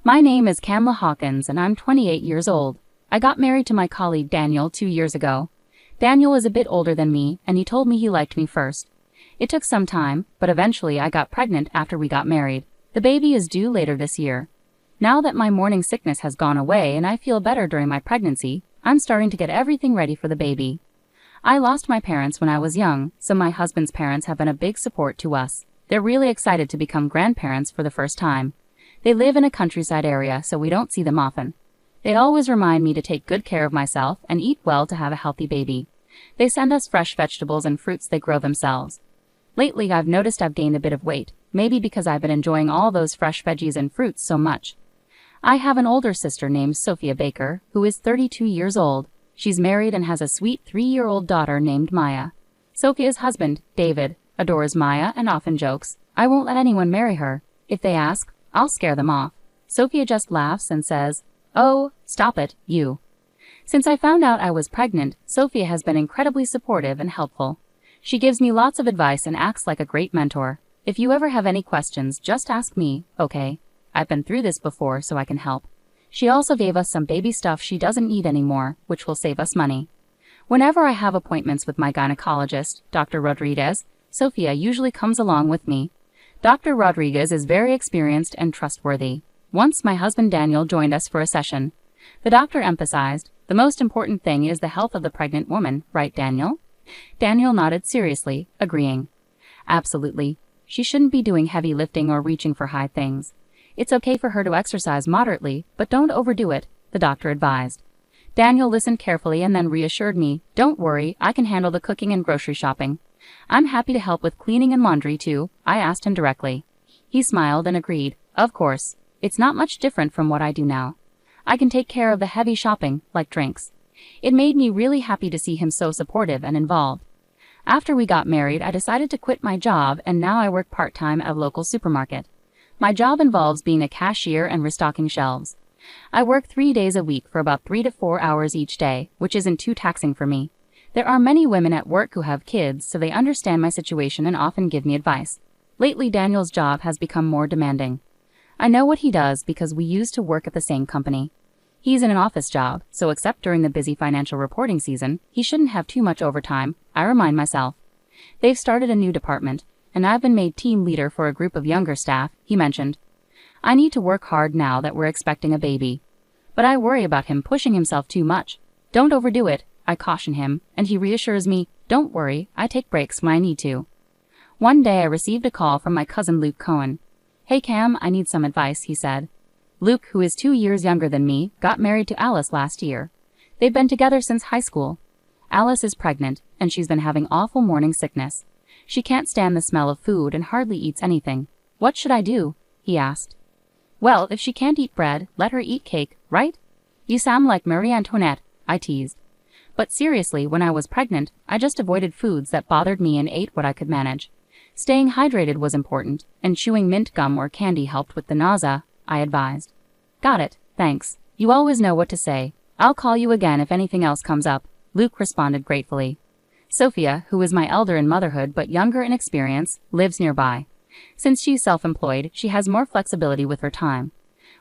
My name is Kamla Hawkins and I'm 28 years old. I got married to my colleague Daniel 2 years ago. Daniel is a bit older than me and he told me he liked me first. It took some time, but eventually I got pregnant after we got married. The baby is due later this year. Now that my morning sickness has gone away and I feel better during my pregnancy, I'm starting to get everything ready for the baby. I lost my parents when I was young, so my husband's parents have been a big support to us. They're really excited to become grandparents for the first time. They live in a countryside area, so we don't see them often. They always remind me to take good care of myself and eat well to have a healthy baby. They send us fresh vegetables and fruits they grow themselves. Lately I've noticed I've gained a bit of weight, maybe because I've been enjoying all those fresh veggies and fruits so much. I have an older sister named Sophia Baker, who is 32 years old. She's married and has a sweet 3-year-old daughter named Maya. Sophia's husband, David, adores Maya and often jokes, "I won't let anyone marry her. If they ask, I'll scare them off." Sophia just laughs and says, "Oh, stop it, you." Since I found out I was pregnant, Sophia has been incredibly supportive and helpful. She gives me lots of advice and acts like a great mentor. If you ever have any questions, just ask me, okay? I've been through this before, so I can help. She also gave us some baby stuff she doesn't need anymore, which will save us money. Whenever I have appointments with my gynecologist, Dr. Rodriguez, Sophia usually comes along with me. Dr. Rodriguez is very experienced and trustworthy. Once my husband Daniel joined us for a session. The doctor emphasized, "The most important thing is the health of the pregnant woman, right, Daniel?" Daniel nodded seriously, agreeing. "Absolutely. She shouldn't be doing heavy lifting or reaching for high things. It's okay for her to exercise moderately, but don't overdo it," the doctor advised. Daniel listened carefully and then reassured me, "Don't worry, I can handle the cooking and grocery shopping. I'm happy to help with cleaning and laundry too," I asked him directly. He smiled and agreed, "Of course. It's not much different from what I do now. I can take care of the heavy shopping, like drinks." It made me really happy to see him so supportive and involved. After we got married, I decided to quit my job and now I work part-time at a local supermarket. My job involves being a cashier and restocking shelves. I work 3 days a week for about 3 to 4 hours each day, which isn't too taxing for me. There are many women at work who have kids, so they understand my situation and often give me advice. Lately, Daniel's job has become more demanding. I know what he does because we used to work at the same company. He's in an office job, so except during the busy financial reporting season, he shouldn't have too much overtime, I remind myself. They've started a new department, and I've been made team leader for a group of younger staff, he mentioned. I need to work hard now that we're expecting a baby. But I worry about him pushing himself too much. "Don't overdo it," I caution him, and he reassures me, "Don't worry, I take breaks when I need to." One day I received a call from my cousin Luke Cohen. "Hey Cam, I need some advice," he said. Luke, who is 2 years younger than me, got married to Alice last year. They've been together since high school. Alice is pregnant, and she's been having awful morning sickness. She can't stand the smell of food and hardly eats anything. "What should I do?" he asked. "Well, if she can't eat bread, let her eat cake, right?" "You sound like Marie Antoinette," I teased. But seriously, when I was pregnant, I just avoided foods that bothered me and ate what I could manage. Staying hydrated was important, and chewing mint gum or candy helped with the nausea, I advised. "Got it, thanks. You always know what to say. I'll call you again if anything else comes up," Luke responded gratefully. Sophia, who is my elder in motherhood but younger in experience, lives nearby. Since she's self-employed, she has more flexibility with her time.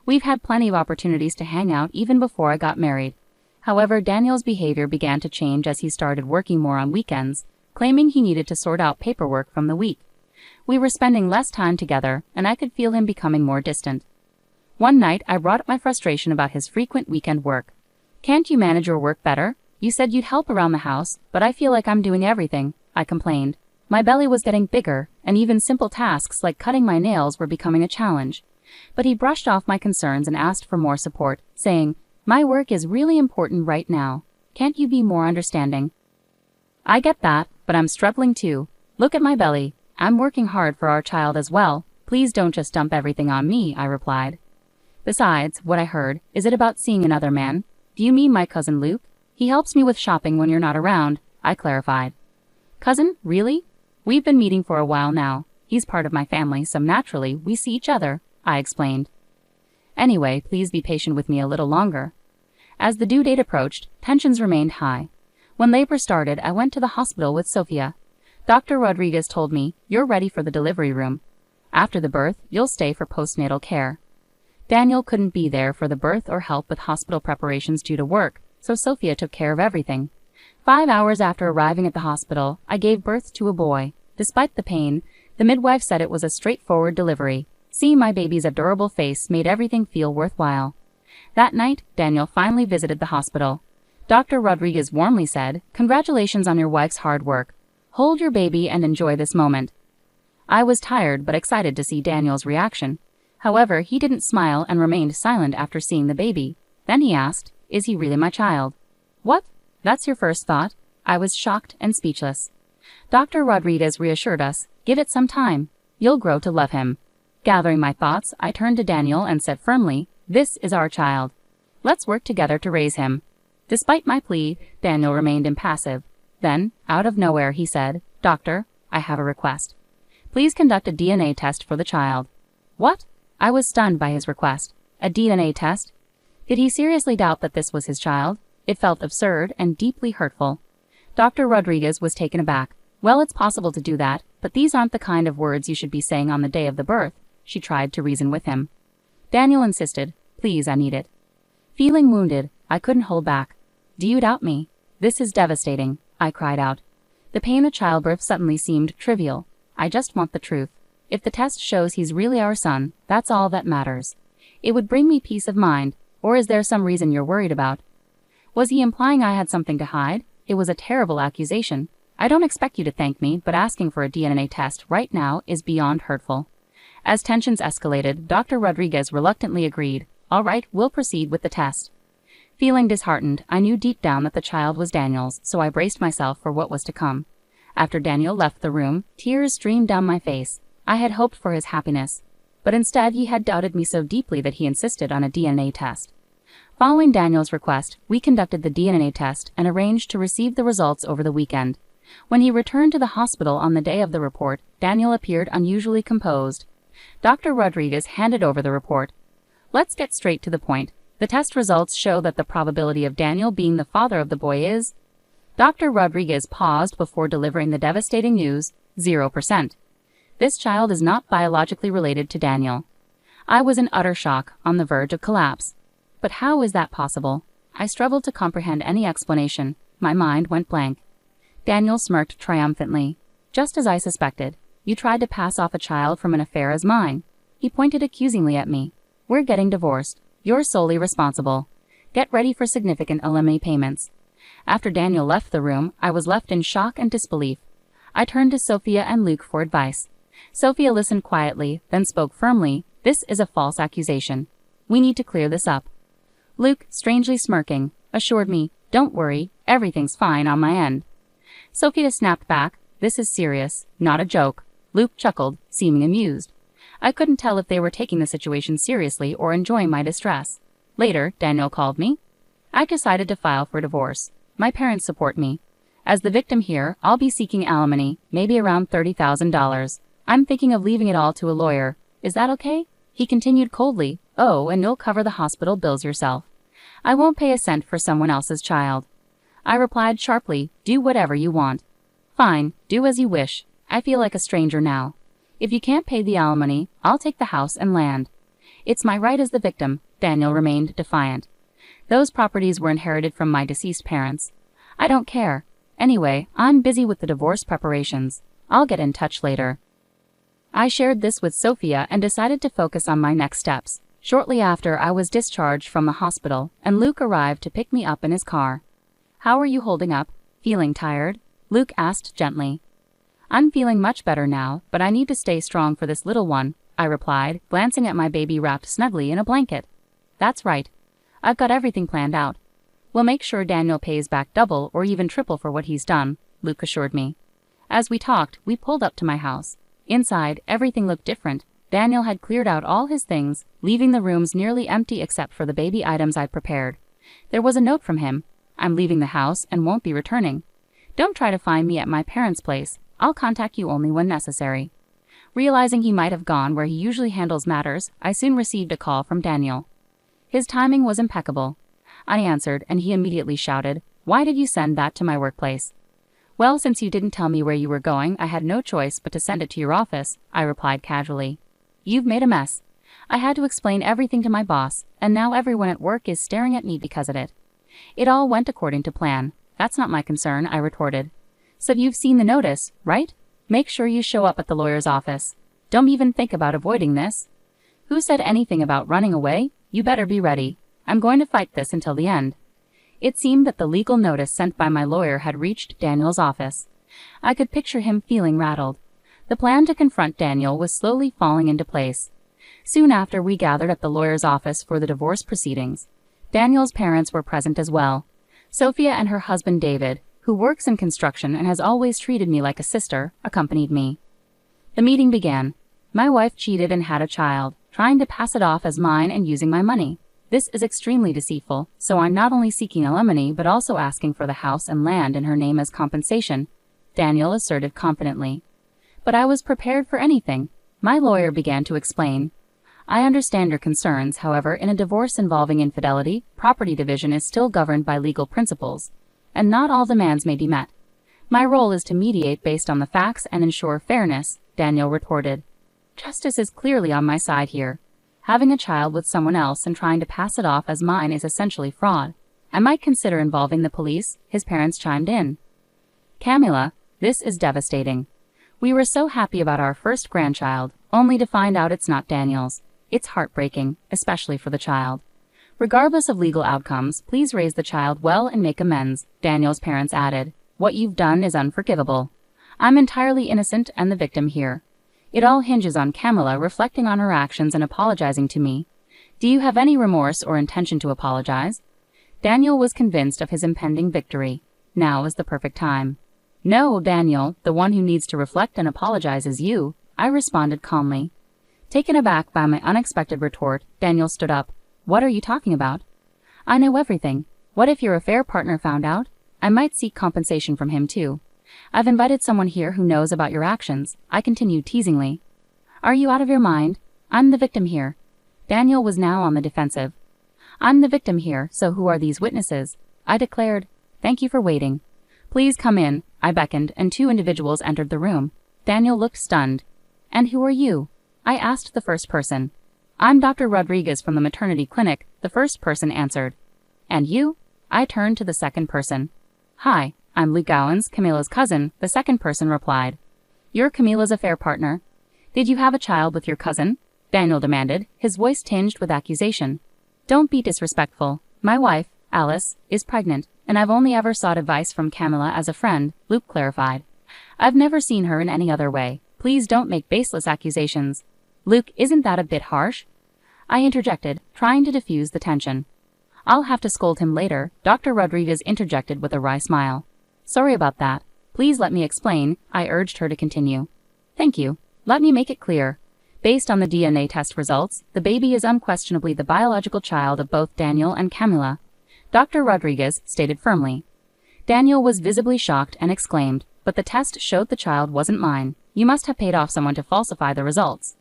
We've had plenty of opportunities to hang out even before I got married. However, Daniel's behavior began to change as he started working more on weekends, claiming he needed to sort out paperwork from the week. We were spending less time together, and I could feel him becoming more distant. One night, I brought up my frustration about his frequent weekend work. "Can't you manage your work better? You said you'd help around the house, but I feel like I'm doing everything," I complained. My belly was getting bigger, and even simple tasks like cutting my nails were becoming a challenge. But he brushed off my concerns and asked for more support, saying, "My work is really important right now. Can't you be more understanding?" "I get that, but I'm struggling too. Look at my belly. I'm working hard for our child as well. Please don't just dump everything on me," I replied. "Besides, what I heard, is it about seeing another man? Do you mean my cousin Luke? He helps me with shopping when you're not around," I clarified. "Cousin, really? We've been meeting for a while now. He's part of my family, so naturally we see each other," I explained. "Anyway, please be patient with me a little longer." As the due date approached, tensions remained high. When labor started, I went to the hospital with Sophia. Dr. Rodriguez told me, "You're ready for the delivery room. After the birth, you'll stay for postnatal care." Daniel couldn't be there for the birth or help with hospital preparations due to work, so Sophia took care of everything. 5 hours after arriving at the hospital, I gave birth to a boy. Despite the pain, the midwife said it was a straightforward delivery. Seeing my baby's adorable face made everything feel worthwhile. That night, Daniel finally visited the hospital. Dr. Rodriguez warmly said, "Congratulations on your wife's hard work. Hold your baby and enjoy this moment." I was tired but excited to see Daniel's reaction. However, he didn't smile and remained silent after seeing the baby. Then he asked, "Is he really my child?" "What? That's your first thought?" I was shocked and speechless. Dr. Rodriguez reassured us, "Give it some time. You'll grow to love him." Gathering my thoughts, I turned to Daniel and said firmly, "This is our child. Let's work together to raise him." Despite my plea, Daniel remained impassive. Then, out of nowhere, he said, "Doctor, I have a request. Please conduct a DNA test for the child." "What?" I was stunned by his request. A DNA test? Did he seriously doubt that this was his child? It felt absurd and deeply hurtful. Dr. Rodriguez was taken aback. "Well, it's possible to do that, but these aren't the kind of words you should be saying on the day of the birth," she tried to reason with him. Daniel insisted, "Please, I need it." Feeling wounded, I couldn't hold back. "Do you doubt me? This is devastating," I cried out. The pain of childbirth suddenly seemed trivial. "I just want the truth. If the test shows he's really our son, that's all that matters. It would bring me peace of mind, or is there some reason you're worried about?" Was he implying I had something to hide? It was a terrible accusation. "I don't expect you to thank me, but asking for a DNA test right now is beyond hurtful." As tensions escalated, Dr. Rodriguez reluctantly agreed. "All right, we'll proceed with the test." Feeling disheartened, I knew deep down that the child was Daniel's, so I braced myself for what was to come. After Daniel left the room, tears streamed down my face. I had hoped for his happiness, but instead he had doubted me so deeply that he insisted on a DNA test. Following Daniel's request, we conducted the DNA test and arranged to receive the results over the weekend. When he returned to the hospital on the day of the report, Daniel appeared unusually composed. Dr. Rodriguez handed over the report. "Let's get straight to the point. The test results show that the probability of Daniel being the father of the boy is..." Dr. Rodriguez paused before delivering the devastating news, 0%. This child is not biologically related to Daniel. I was in utter shock, on the verge of collapse. But how is that possible? I struggled to comprehend any explanation. My mind went blank. Daniel smirked triumphantly. "Just as I suspected. You tried to pass off a child from an affair as mine." He pointed accusingly at me. "We're getting divorced. You're solely responsible. Get ready for significant alimony payments." After Daniel left the room, I was left in shock and disbelief. I turned to Sophia and Luke for advice. Sophia listened quietly, then spoke firmly. "This is a false accusation. We need to clear this up." Luke, strangely smirking, assured me, "Don't worry, everything's fine on my end." Sophia snapped back, "This is serious, not a joke." Luke chuckled, seeming amused. I couldn't tell if they were taking the situation seriously or enjoying my distress. Later, Daniel called me. I decided to file for divorce. My parents support me. As the victim here, I'll be seeking alimony, maybe around $30,000. I'm thinking of leaving it all to a lawyer. Is that okay? He continued coldly, "Oh, and you'll cover the hospital bills yourself. I won't pay a cent for someone else's child." I replied sharply, "Do whatever you want." "Fine, do as you wish. I feel like a stranger now. If you can't pay the alimony, I'll take the house and land." "It's my right as the victim," Daniel remained defiant. "Those properties were inherited from my deceased parents. I don't care. Anyway, I'm busy with the divorce preparations. I'll get in touch later." I shared this with Sophia and decided to focus on my next steps. Shortly after, I was discharged from the hospital, and Luke arrived to pick me up in his car. "How are you holding up? Feeling tired?" Luke asked gently. "I'm feeling much better now, but I need to stay strong for this little one," I replied, glancing at my baby wrapped snugly in a blanket. "That's right. I've got everything planned out. We'll make sure Daniel pays back double or even triple for what he's done," Luke assured me. As we talked, we pulled up to my house. Inside, everything looked different. Daniel had cleared out all his things, leaving the rooms nearly empty except for the baby items I'd prepared. There was a note from him. "I'm leaving the house and won't be returning. Don't try to find me at my parents' place. I'll contact you only when necessary." Realizing he might have gone where he usually handles matters, I soon received a call from Daniel. His timing was impeccable. I answered, and he immediately shouted, "Why did you send that to my workplace?" "Well, since you didn't tell me where you were going, I had no choice but to send it to your office," I replied casually. "You've made a mess. I had to explain everything to my boss, and now everyone at work is staring at me because of it. It all went according to plan. That's not my concern, I retorted. So you've seen the notice, right? Make sure you show up at the lawyer's office. Don't even think about avoiding this. Who said anything about running away? You better be ready. I'm going to fight this until the end. It seemed that the legal notice sent by my lawyer had reached Daniel's office. I could picture him feeling rattled. The plan to confront Daniel was slowly falling into place. Soon after, we gathered at the lawyer's office for the divorce proceedings. Daniel's parents were present as well. Sophia and her husband David, who works in construction and has always treated me like a sister, accompanied me. The meeting began. My wife cheated and had a child, trying to pass it off as mine and using my money. This is extremely deceitful, so I'm not only seeking alimony but also asking for the house and land in her name as compensation, Daniel asserted confidently. But I was prepared for anything. My lawyer began to explain. I understand your concerns, however, in a divorce involving infidelity, property division is still governed by legal principles, and not all demands may be met. My role is to mediate based on the facts and ensure fairness, Daniel retorted. Justice is clearly on my side here. Having a child with someone else and trying to pass it off as mine is essentially fraud. I might consider involving the police, his parents chimed in. Camilla, this is devastating. We were so happy about our first grandchild, only to find out it's not Daniel's. It's heartbreaking, especially for the child. Regardless of legal outcomes, please raise the child well and make amends, Daniel's parents added. What you've done is unforgivable. I'm entirely innocent and the victim here. It all hinges on Camilla reflecting on her actions and apologizing to me. Do you have any remorse or intention to apologize? Daniel was convinced of his impending victory. Now is the perfect time. No, Daniel, the one who needs to reflect and apologize is you, I responded calmly. Taken aback by my unexpected retort, Daniel stood up. What are you talking about? I know everything. What if your affair partner found out? I might seek compensation from him too. I've invited someone here who knows about your actions, I continued teasingly. Are you out of your mind? I'm the victim here. Daniel was now on the defensive. I'm the victim here, so who are these witnesses? I declared. Thank you for waiting. Please come in, I beckoned, and two individuals entered the room. Daniel looked stunned. And who are you? I asked the first person. I'm Dr. Rodriguez from the maternity clinic, the first person answered. And you? I turned to the second person. Hi, I'm Luke Gowans, Camilla's cousin, the second person replied. You're Camilla's affair partner. Did you have a child with your cousin? Daniel demanded, his voice tinged with accusation. Don't be disrespectful. My wife, Alice, is pregnant, and I've only ever sought advice from Camilla as a friend, Luke clarified. I've never seen her in any other way. Please don't make baseless accusations. Luke, isn't that a bit harsh? I interjected, trying to diffuse the tension. I'll have to scold him later, Dr. Rodriguez interjected with a wry smile. Sorry about that. Please let me explain, I urged her to continue. Thank you. Let me make it clear. Based on the DNA test results, the baby is unquestionably the biological child of both Daniel and Camilla, Dr. Rodriguez stated firmly. Daniel was visibly shocked and exclaimed, but the test showed the child wasn't mine. You must have paid off someone to falsify the results.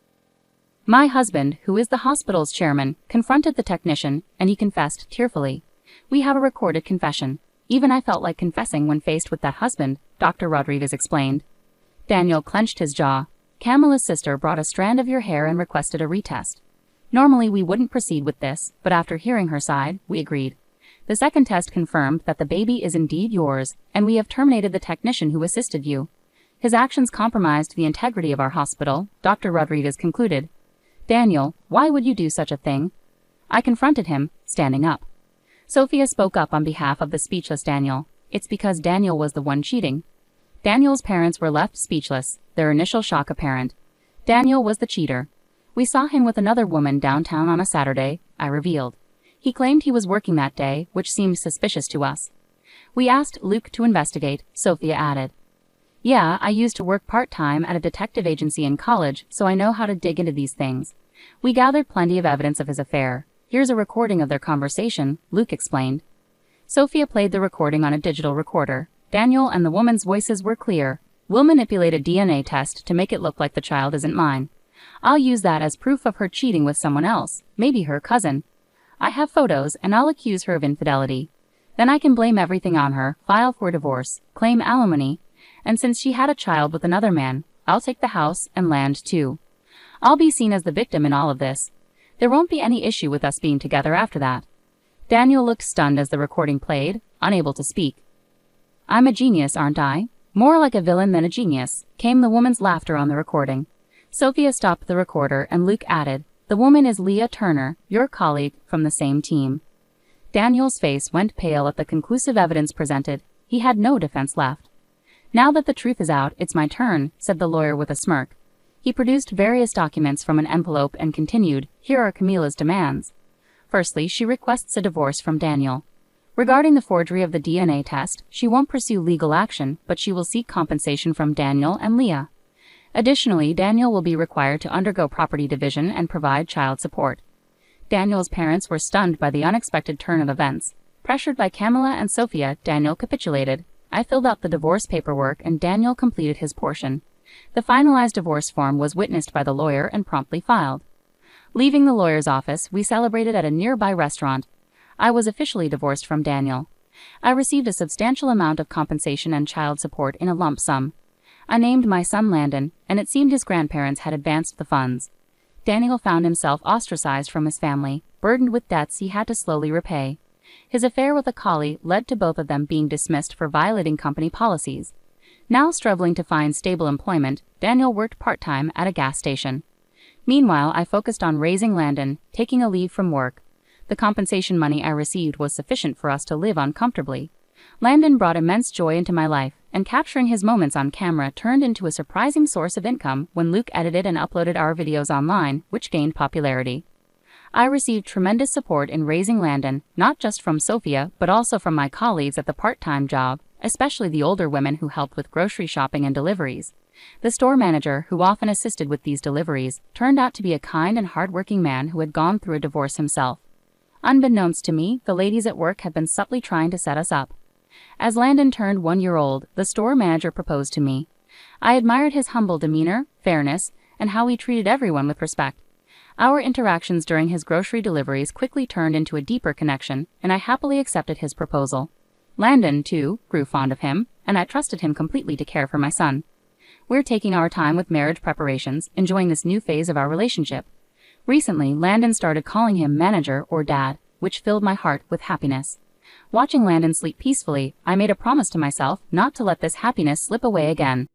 My husband, who is the hospital's chairman, confronted the technician, and he confessed tearfully. We have a recorded confession. Even I felt like confessing when faced with that husband, Dr. Rodriguez explained. Daniel clenched his jaw. Camilla's sister brought a strand of your hair and requested a retest. Normally we wouldn't proceed with this, but after hearing her side, we agreed. The second test confirmed that the baby is indeed yours, and we have terminated the technician who assisted you. His actions compromised the integrity of our hospital, Dr. Rodriguez concluded. Daniel, why would you do such a thing? I confronted him, standing up. Sophia spoke up on behalf of the speechless Daniel. It's because Daniel was the one cheating. Daniel's parents were left speechless, their initial shock apparent. Daniel was the cheater. We saw him with another woman downtown on a Saturday, I revealed. He claimed he was working that day, which seemed suspicious to us. We asked Luke to investigate, Sophia added. Yeah, I used to work part-time at a detective agency in college, so I know how to dig into these things. We gathered plenty of evidence of his affair. Here's a recording of their conversation, Luke explained. Sophia played the recording on a digital recorder. Daniel and the woman's voices were clear. We'll manipulate a DNA test to make it look like the child isn't mine. I'll use that as proof of her cheating with someone else, maybe her cousin. I have photos, and I'll accuse her of infidelity. Then I can blame everything on her, file for divorce, claim alimony, and since she had a child with another man, I'll take the house and land too. I'll be seen as the victim in all of this. There won't be any issue with us being together after that." Daniel looked stunned as the recording played, unable to speak. "I'm a genius, aren't I? More like a villain than a genius," came the woman's laughter on the recording. Sophia stopped the recorder and Luke added, "The woman is Leah Turner, your colleague from the same team." Daniel's face went pale at the conclusive evidence presented. He had no defense left. "Now that the truth is out, it's my turn," said the lawyer with a smirk. He produced various documents from an envelope and continued, "Here are Camila's demands. Firstly, she requests a divorce from Daniel. Regarding the forgery of the DNA test, she won't pursue legal action, but she will seek compensation from Daniel and Leah. Additionally, Daniel will be required to undergo property division and provide child support." Daniel's parents were stunned by the unexpected turn of events. Pressured by Camila and Sophia, Daniel capitulated. I filled out the divorce paperwork and Daniel completed his portion. The finalized divorce form was witnessed by the lawyer and promptly filed. Leaving the lawyer's office, we celebrated at a nearby restaurant. I was officially divorced from Daniel. I received a substantial amount of compensation and child support in a lump sum. I named my son Landon, and it seemed his grandparents had advanced the funds. Daniel found himself ostracized from his family, burdened with debts he had to slowly repay. His affair with a collie led to both of them being dismissed for violating company policies. Now struggling to find stable employment, Daniel worked part-time at a gas station. Meanwhile, I focused on raising Landon, taking a leave from work. The compensation money I received was sufficient for us to live on comfortably. Landon brought immense joy into my life, and capturing his moments on camera turned into a surprising source of income when Luke edited and uploaded our videos online, which gained popularity. I received tremendous support in raising Landon, not just from Sophia, but also from my colleagues at the part-time job, especially the older women who helped with grocery shopping and deliveries. The store manager, who often assisted with these deliveries, turned out to be a kind and hard-working man who had gone through a divorce himself. Unbeknownst to me, the ladies at work had been subtly trying to set us up. As Landon turned 1 year old, the store manager proposed to me. I admired his humble demeanor, fairness, and how he treated everyone with respect. Our interactions during his grocery deliveries quickly turned into a deeper connection, and I happily accepted his proposal. Landon, too, grew fond of him, and I trusted him completely to care for my son. We're taking our time with marriage preparations, enjoying this new phase of our relationship. Recently, Landon started calling him manager or dad, which filled my heart with happiness. Watching Landon sleep peacefully, I made a promise to myself not to let this happiness slip away again.